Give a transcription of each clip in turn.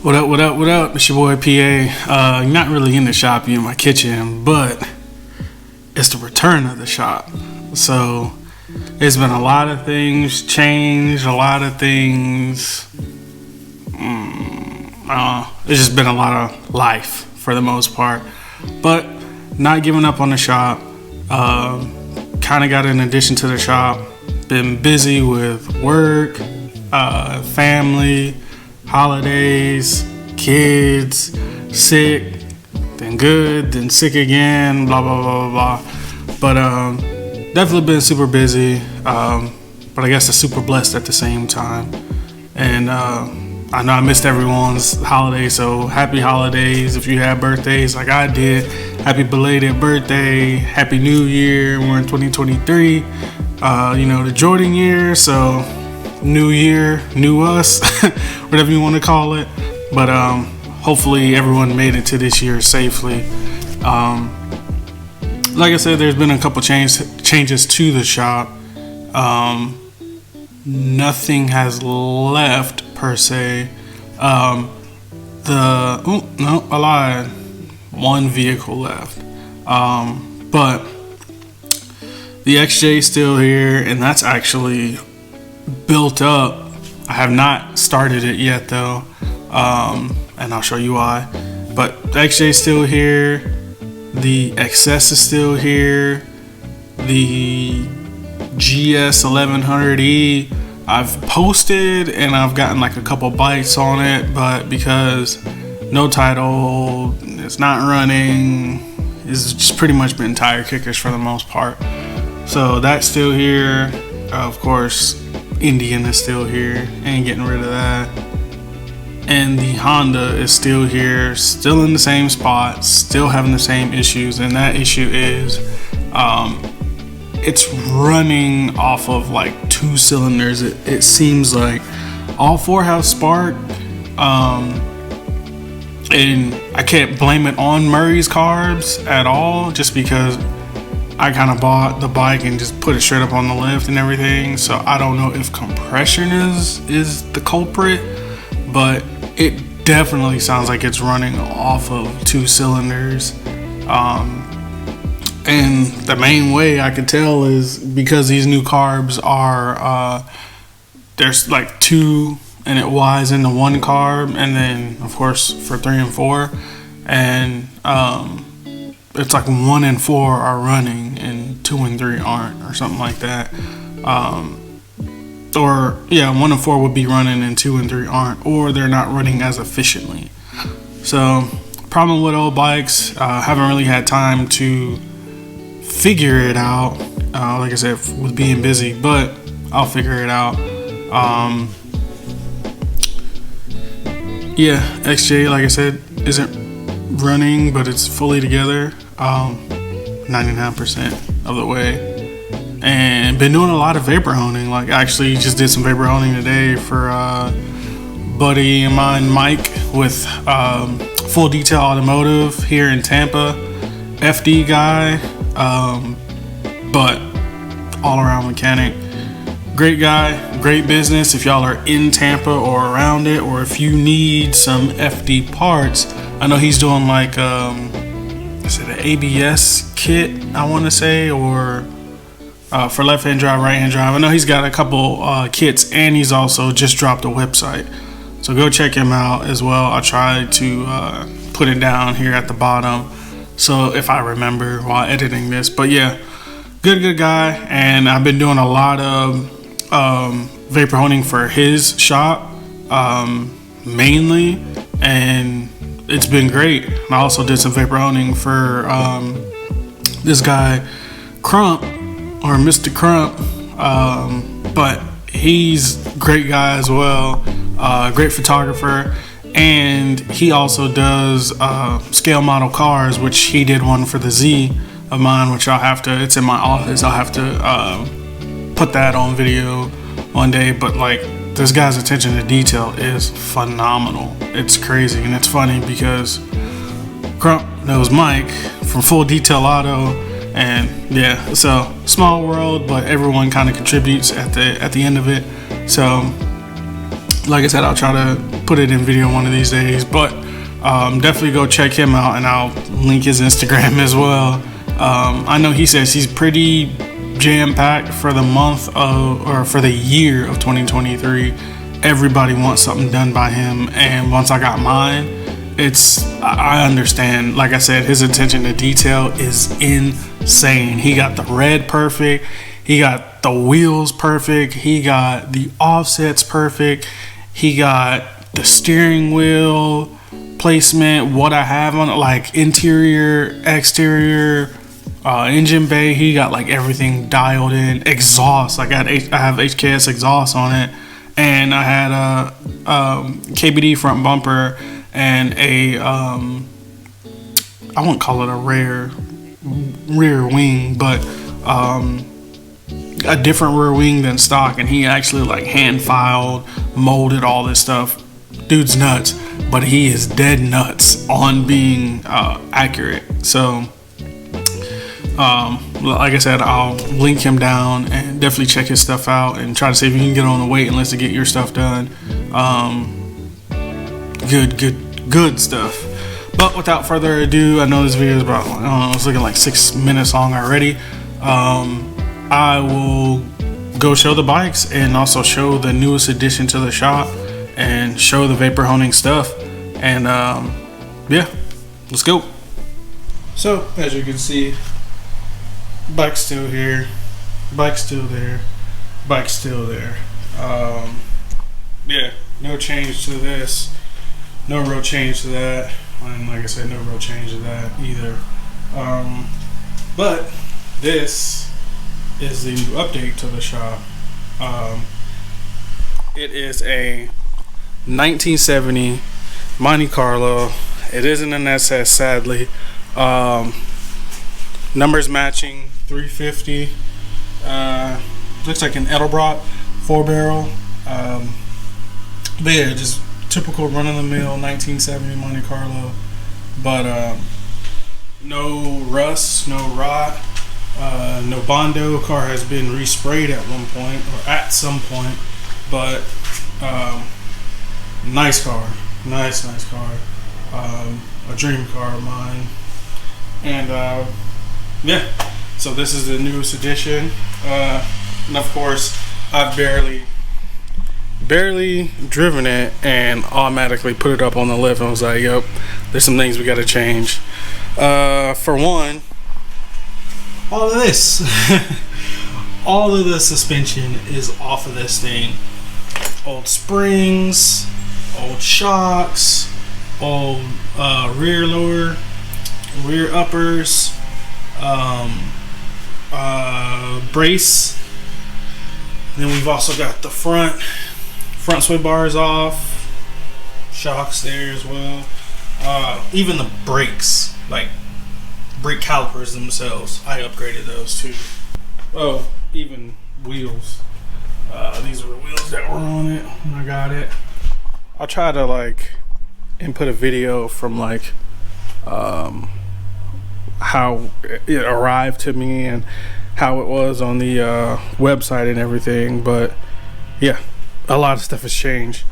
What up, what up, what up? It's your boy PA. Not really in the shop, you in my kitchen, but it's the return of the shop. So there's been a lot of things changed, a lot of things. It's just been a lot of life for the most part, but not giving up on the shop. Kind of got an addition to the shop. Been busy with work, family, holidays, kids, sick, then good, then sick again, blah blah blah blah blah. But definitely been super busy. But I guess I'm super blessed at the same time. And I know I missed everyone's holiday, so happy holidays if you had birthdays like I did. Happy belated birthday, happy New Year. We're in 2023. The Jordan year, so new year, new us, whatever you want to call it. But hopefully everyone made it to this year safely. Like I said, there's been a couple changes to the shop. Nothing has left per se. I lied. One vehicle left. But the XJ is still here, and that's actually built up. I have not started it yet though, and I'll show you why. But the XJ is still here, the XS is still here, the GS 1100E I've posted and I've gotten like a couple bites on it, but because no title, it's not running, it's just pretty much been tire kickers for the most part. So that's still here. Of course, Indian is still here, ain't getting rid of that. And the Honda is still here, still in the same spot, still having the same issues. And that issue is it's running off of like 2 cylinders. It seems like all 4 have spark. And I can't blame it on Murray's carbs at all, just because I kind of bought the bike and just put it straight up on the lift and everything. So I don't know if compression is the culprit, but it definitely sounds like it's running off of 2 cylinders. And the main way I could tell is because these new carbs are, there's like 2 and it Y's into 1 carb, and then of course for 3 and 4, and it's like 1 and 4 are running and 2 and 3 aren't, or something like that. 1 and 4 would be running and 2 and 3 aren't, or they're not running as efficiently. So problem with old bikes, haven't really had time to figure it out, like I said, with being busy, but I'll figure it out. XJ, like I said, isn't running, but it's fully together 99% of the way. And been doing a lot of vapor honing. Like, actually just did some vapor honing today for buddy of mine, Mike, with Full Detail Automotive here in Tampa. FD guy, but all around mechanic. Great guy, great business. If y'all are in Tampa or around it, or if you need some FD parts, I know he's doing like is it an ABS kit, I want to say, or for left-hand drive, right-hand drive. I know he's got a couple kits, and he's also just dropped a website, so go check him out as well. I'll try to put it down here at the bottom, so if I remember while editing this. But yeah, good guy, and I've been doing a lot of vapor honing for his shop mainly, and it's been great. And I also did some vapor honing for this guy Crump, or Mr. Crump, but he's a great guy as well, great photographer, and he also does scale model cars, which he did one for the Z of mine, which it's in my office, I'll have to put that on video one day. But like, this guy's attention to detail is phenomenal. It's crazy, and it's funny because Crump knows Mike from Full Detail Auto, and yeah, so small world, but everyone kind of contributes at the end of it. So like I said, I'll try to put it in video one of these days, but definitely go check him out, and I'll link his Instagram as well. I know he says he's pretty jam-packed for the month of, or for the year of 2023. Everybody wants something done by him, and once I got mine, I understand. Like I said, his attention to detail is insane. He got the red perfect, he got the wheels perfect, he got the offsets perfect, he got the steering wheel placement, what I have on it, like interior, exterior, engine bay. He got like everything dialed in. Exhaust, I have HKS exhaust on it, and I had a KBD front bumper and a I won't call it a rear wing, but a different rear wing than stock, and he actually like hand filed, molded all this stuff. Dude's nuts, but he is dead nuts on being accurate. So like I said, I'll link him down, and definitely check his stuff out and try to see if you can get on the waiting list to get your stuff done. Good stuff. But without further ado, I know this video is about, I don't know, it's looking like 6 minutes long already. I will go show the bikes and also show the newest addition to the shop and show the vapor honing stuff. And yeah, let's go. So as you can see, bike's still here, bike's still there, bike's still there. Yeah, no change to this, no real change to that, and like I said, no real change to that either. But this is the new update to the shop. It is a 1970 Monte Carlo. It isn't an SS, sadly. Numbers matching, 350. Looks like an Edelbrock 4-barrel. But yeah, just typical run-of-the-mill 1970 Monte Carlo. But no rust, no rot, no Bondo. Car has been resprayed at one point, or at some point. But nice car, nice car. A dream car of mine. And yeah, so this is the newest edition, and of course I've barely driven it and automatically put it up on the lift and was like, yep, there's some things we got to change. For one, all of this all of the suspension is off of this thing. Old springs, old shocks, old rear lower, rear uppers, brace. And then we've also got the front sway bars off, shocks there as well. Even the brakes, like brake calipers themselves, I upgraded those too. Oh, even wheels. These are the wheels that were on it when I got it. I'll try to like input a video from like how it arrived to me and how it was on the website and everything. But yeah, a lot of stuff has changed.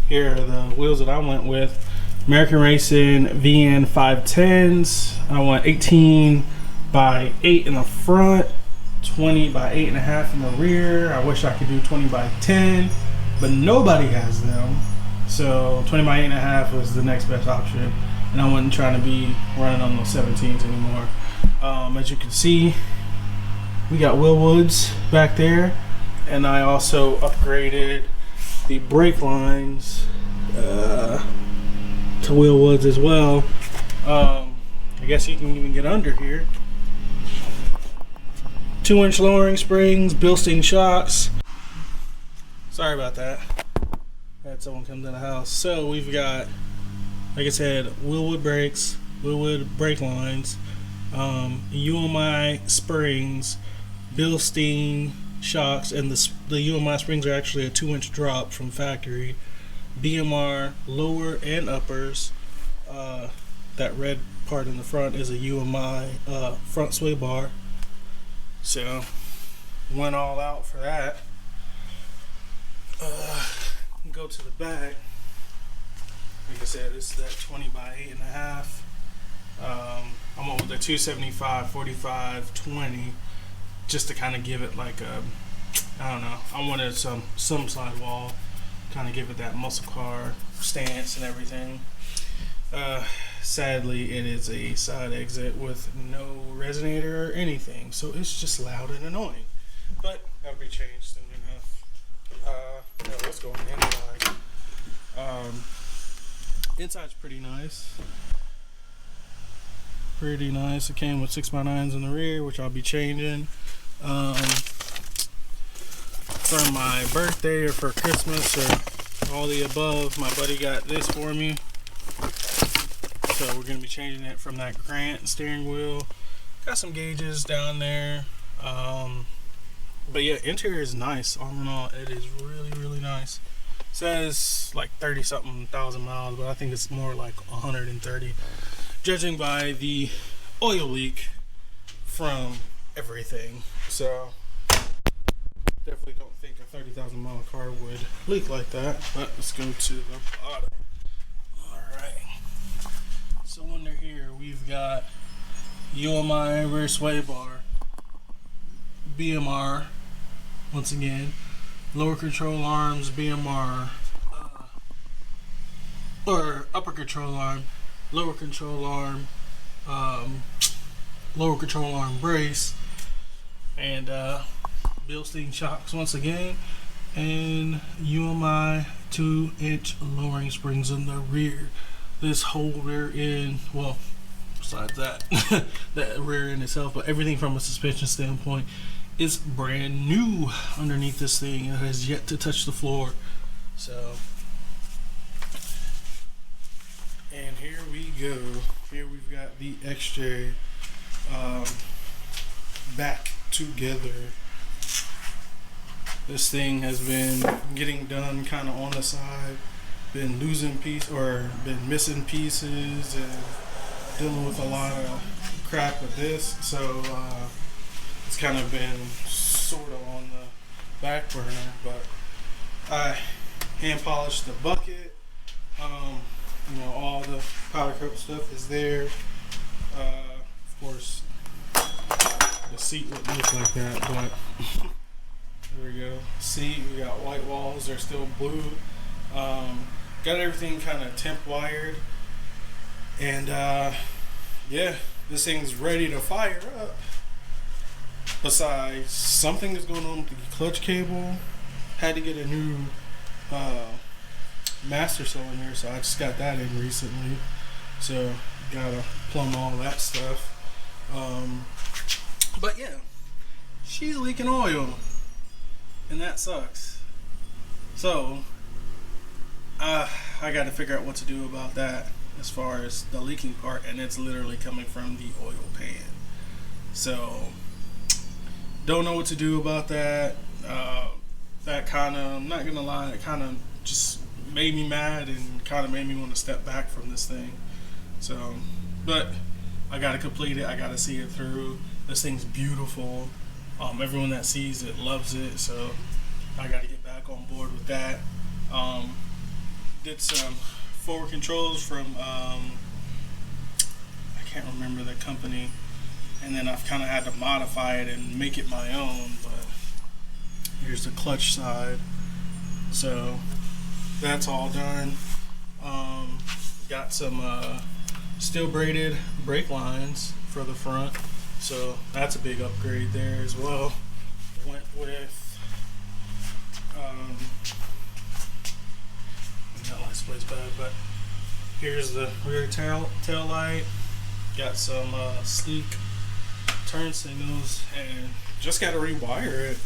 Here are the wheels that I went with. American Racing VN 510s. I went 18 by 8 in the front, 20 by 8.5 in the rear. I wish I could do 20 by 10, but nobody has them. So 20 by 8.5 was the next best option, and I wasn't trying to be running on those 17s anymore. As you can see, we got Willwoods back there, and I also upgraded the brake lines to Willwoods as well. I guess you can even get under here. 2-inch lowering springs, Bilstein shocks. Sorry about that. Had someone come to the house. So we've got, like I said, Willwood brakes, Willwood brake lines, UMI springs, Bilstein shocks, and the UMI springs are actually a 2-inch drop from factory. BMR lower and uppers. That red part in the front is a UMI front sway bar. So went all out for that. Go to the back. Like I said, this is that 20 by 8.5. I'm on with the 275, 45, 20, just to kind of give it like a, I don't know. I wanted some sidewall, kind of give it that muscle car stance and everything. Sadly, it is a side exit with no resonator or anything, so it's just loud and annoying. But that'll be changed soon enough. Let's go on the inside. Inside's pretty nice. Pretty nice. It came with 6x9s in the rear, which I'll be changing. For my birthday or for Christmas or all the above, my buddy got this for me. So we're going to be changing it from that Grant steering wheel. Got some gauges down there. But yeah, interior is nice. All in all, it is really, really nice. Says like 30-something thousand miles, but I think it's more like 130. Judging by the oil leak from everything. So definitely don't think a 30,000 mile car would leak like that. But let's go to the bottom. Alright. So under here we've got UMI rear sway bar, BMR, once again, lower control arms, BMR, or upper control arm, lower control arm, lower control arm brace, and Bilstein shocks once again, and UMI 2-inch lowering springs in the rear. This whole rear end, well, besides that, that rear end itself, but everything from a suspension standpoint is brand new underneath this thing. It has yet to touch the floor. So, and here we go. Here we've got the XJ back together. This thing has been getting done kind of on the side, been losing been missing pieces, and dealing with a lot of crap with this. So it's kind of been sort of on the back burner, but I hand polished the bucket. All the powder coat stuff is there. Of course, the seat wouldn't look like that, but there we go. Seat, we got white walls, they're still blue. Got everything kind of temp wired, and yeah, this thing's ready to fire up. Besides, something is going on with the clutch cable. Had to get a new master cylinder, so I just got that in recently. So gotta plumb all that stuff. But yeah, she's leaking oil, and that sucks. So I got to figure out what to do about that as far as the leaking part, and it's literally coming from the oil pan. So don't know what to do about that. That kind of, I'm not gonna lie, it kind of just made me mad and kind of made me want to step back from this thing. So, but I gotta complete it. I gotta see it through. This thing's beautiful. Everyone that sees it loves it. So I gotta get back on board with that. Did some forward controls from I can't remember the company, and then I've kind of had to modify it and make it my own. But here's the clutch side. So that's all done. Got some steel braided brake lines for the front, so that's a big upgrade there as well. Went with that light plays bad, but here's the rear tail light. Got some sleek turn signals, and just got to rewire it.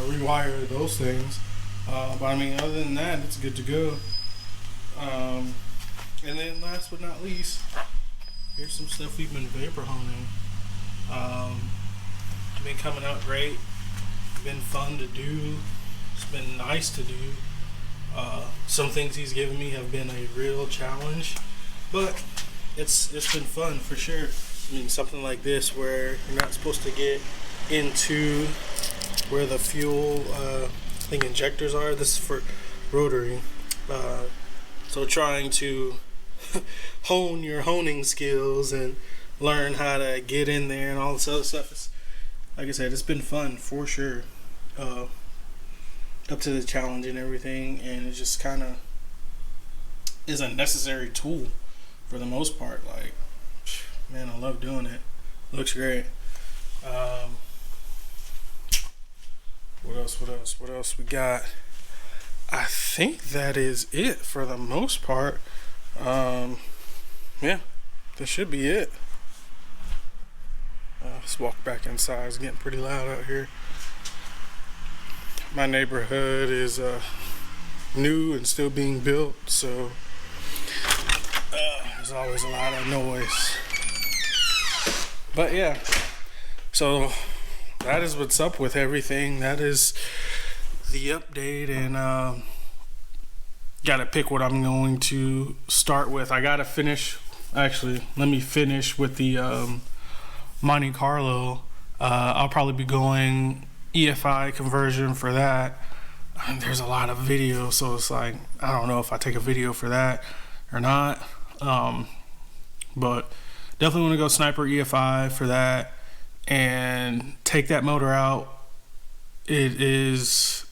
Rewire those things. But I mean, other than that, it's good to go. And then last but not least, here's some stuff we've been vapor honing. Been coming out great. Been fun to do. It's been nice to do. Some things he's given me have been a real challenge, but it's been fun for sure. I mean, something like this where you're not supposed to get into where the fuel think injectors are. This is for rotary. So trying to hone your honing skills and learn how to get in there and all this other stuff. Like I said, it's been fun for sure. Up to the challenge and everything, and it just kind of is a necessary tool for the most part. Like, man, I love doing it. Looks great. What else we got? I think that is it for the most part. Yeah, that should be it. Let's walk back inside. It's getting pretty loud out here. My neighborhood is new and still being built, so there's always a lot of noise. But yeah, so that is what's up with everything. That is the update, and gotta pick what I'm going to start with. I gotta finish. Actually, let me finish with the Monte Carlo. I'll probably be going EFI conversion for that. There's a lot of videos, so it's like I don't know if I take a video for that or not. But definitely want to go sniper EFI for that and take that motor out. It's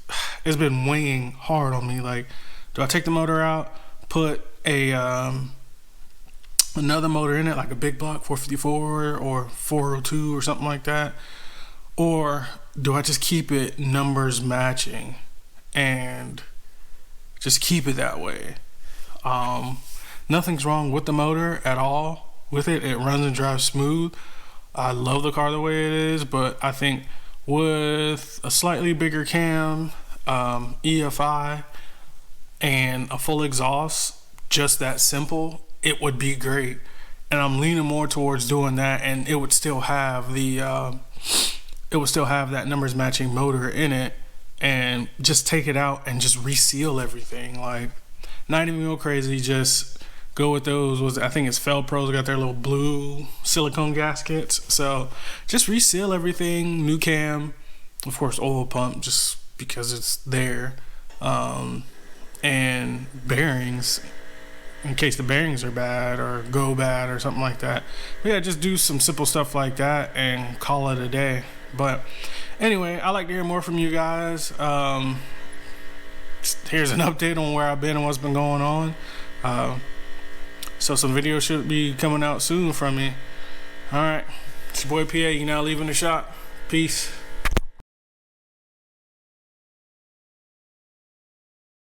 been weighing hard on me. Like, do I take the motor out, put a another motor in it, like a big block 454 or 402 or something like that, or do I just keep it numbers matching and just keep it that way? Nothing's wrong with the motor at all with it. It runs and drives smooth. I love the car the way it is, but I think with a slightly bigger cam, EFI, and a full exhaust, just that simple, it would be great. And I'm leaning more towards doing that, and it would still have the that numbers matching motor in it, and just take it out and just reseal everything. Like, not even go crazy, just go with those. I think it's Felpro's got their little blue silicone gaskets. So just reseal everything, new cam, of course oil pump just because it's there, and bearings in case the bearings are bad or go bad or something like that. But yeah, just do some simple stuff like that and call it a day. But anyway, I like to hear more from you guys. Here's an update on where I've been and what's been going on. So some videos should be coming out soon from me. All right, it's your boy PA. You now leaving the shop. Peace.